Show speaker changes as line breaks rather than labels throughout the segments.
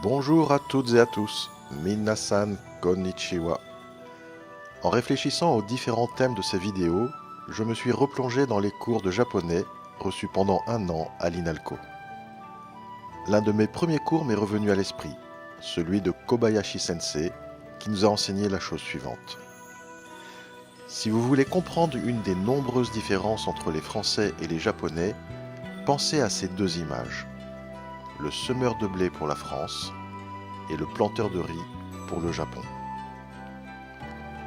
Bonjour à toutes et à tous, minasan konnichiwa. En réfléchissant aux différents thèmes de ces vidéos, je me suis replongé dans les cours de japonais reçus pendant un an à l'INALCO. L'un de mes premiers cours m'est revenu à l'esprit, celui de Kobayashi Sensei, qui nous a enseigné la chose suivante. Si vous voulez comprendre une des nombreuses différences entre les Français et les Japonais, pensez à ces deux images. Le semeur de blé pour la France et le planteur de riz pour le Japon.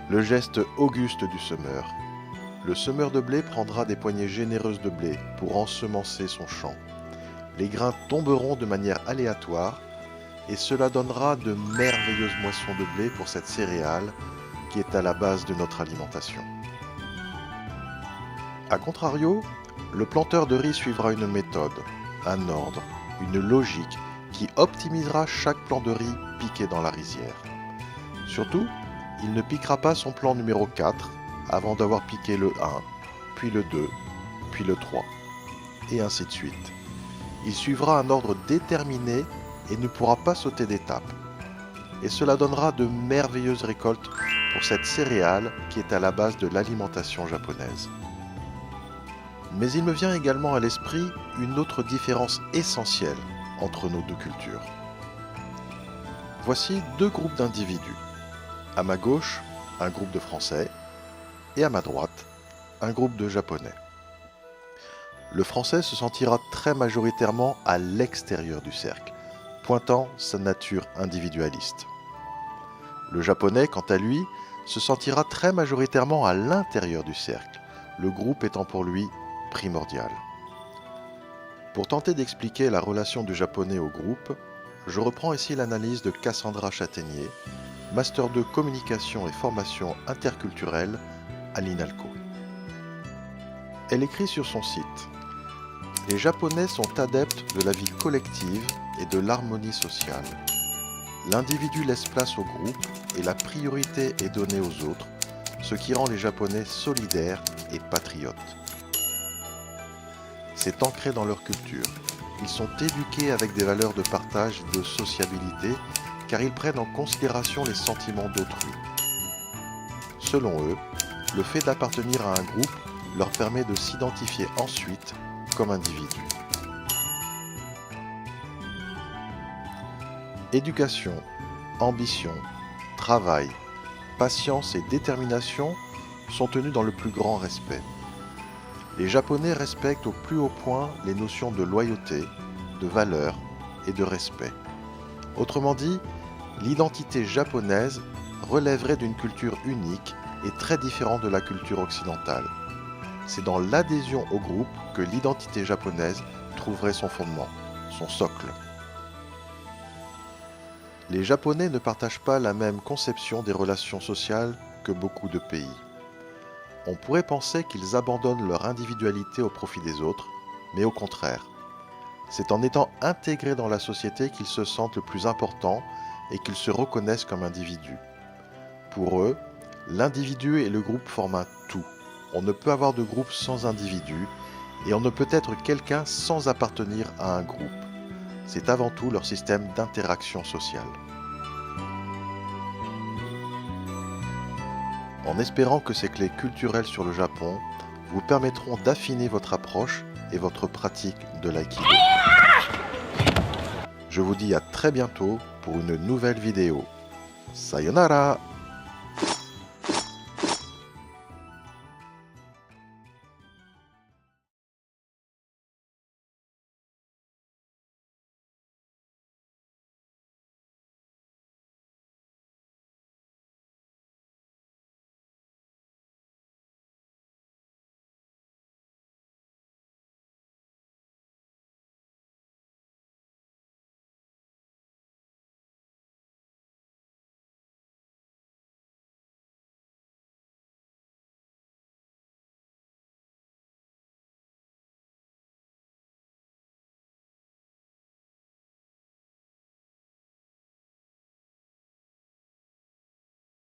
Le geste auguste du semeur. Le semeur de blé prendra des poignées généreuses de blé pour ensemencer son champ. Les grains tomberont de manière aléatoire et cela donnera de merveilleuses moissons de blé pour cette céréale qui est à la base de notre alimentation. A contrario, le planteur de riz suivra une méthode, un ordre, une logique qui optimisera chaque plant de riz piqué dans la rizière. Surtout, il ne piquera pas son plant numéro 4 avant d'avoir piqué le 1, puis le 2, puis le 3, et ainsi de suite. Il suivra un ordre déterminé et ne pourra pas sauter d'étape. Et cela donnera de merveilleuses récoltes pour cette céréale qui est à la base de l'alimentation japonaise. Mais il me vient également à l'esprit une autre différence essentielle entre nos deux cultures. Voici deux groupes d'individus. À ma gauche, un groupe de Français, et à ma droite, un groupe de Japonais. Le Français se sentira très majoritairement à l'extérieur du cercle, pointant sa nature individualiste. Le Japonais, quant à lui, se sentira très majoritairement à l'intérieur du cercle, le groupe étant pour lui primordial. Pour tenter d'expliquer la relation du Japonais au groupe, je reprends ici l'analyse de Cassandra Châtaignier, Master 2 Communication et Formation interculturelle à l'INALCO. Elle écrit sur son site « Les Japonais sont adeptes de la vie collective et de l'harmonie sociale. L'individu laisse place au groupe et la priorité est donnée aux autres, ce qui rend les Japonais solidaires et patriotes. C'est ancré dans leur culture. Ils sont éduqués avec des valeurs de partage et de sociabilité car ils prennent en considération les sentiments d'autrui. Selon eux, le fait d'appartenir à un groupe leur permet de s'identifier ensuite comme individus. Éducation, ambition, travail, patience et détermination sont tenus dans le plus grand respect. Les Japonais respectent au plus haut point les notions de loyauté, de valeur et de respect. Autrement dit, l'identité japonaise relèverait d'une culture unique et très différente de la culture occidentale. C'est dans l'adhésion au groupe que l'identité japonaise trouverait son fondement, son socle. Les Japonais ne partagent pas la même conception des relations sociales que beaucoup de pays. On pourrait penser qu'ils abandonnent leur individualité au profit des autres, mais au contraire. C'est en étant intégrés dans la société qu'ils se sentent le plus importants et qu'ils se reconnaissent comme individus. Pour eux, l'individu et le groupe forment un tout. On ne peut avoir de groupe sans individu et on ne peut être quelqu'un sans appartenir à un groupe. C'est avant tout leur système d'interaction sociale. En espérant que ces clés culturelles sur le Japon vous permettront d'affiner votre approche et votre pratique de l'aïkido. Je vous dis à très bientôt pour une nouvelle vidéo. Sayonara!